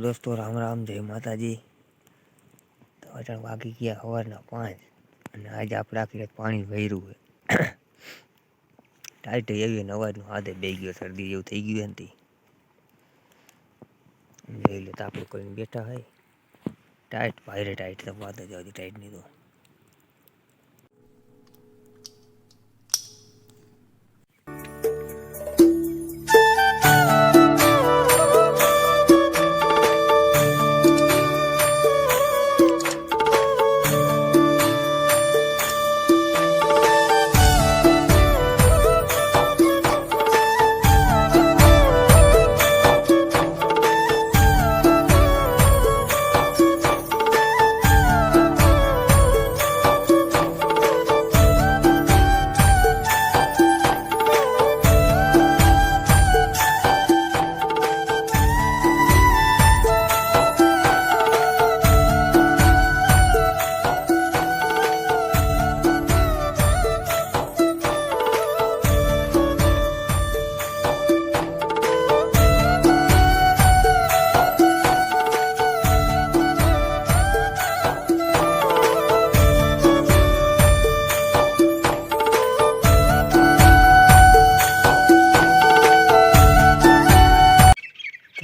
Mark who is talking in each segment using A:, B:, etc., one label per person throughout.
A: दोस्तों राम राम जय माता जी। तो अचानक वागी गया सवाરના 5 અને આજે આપણે આખી રાત પાણી ભર્યું છે। ટાઈટ એવી અવાજનો હાથે બે ગયો, શરદી જેવું થઈ ગયું નથી। જોઈ લો તાપડું કરીને બેઠા હોય, ટાઈટ ભારે ટાઈટ તો વાત જ આવતી ટાઈટની તો।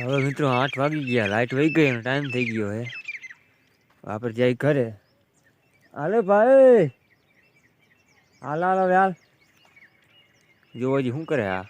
A: હવે મિત્રો 8 વાગી ગયા, લાઈટ વહી ગઈ, ટાઈમ થઈ ગયો હે। આપણે જાય ઘરે। હાલે ભાઈ, હાલ હાલ હાલ, જો હજી શું કરે? આ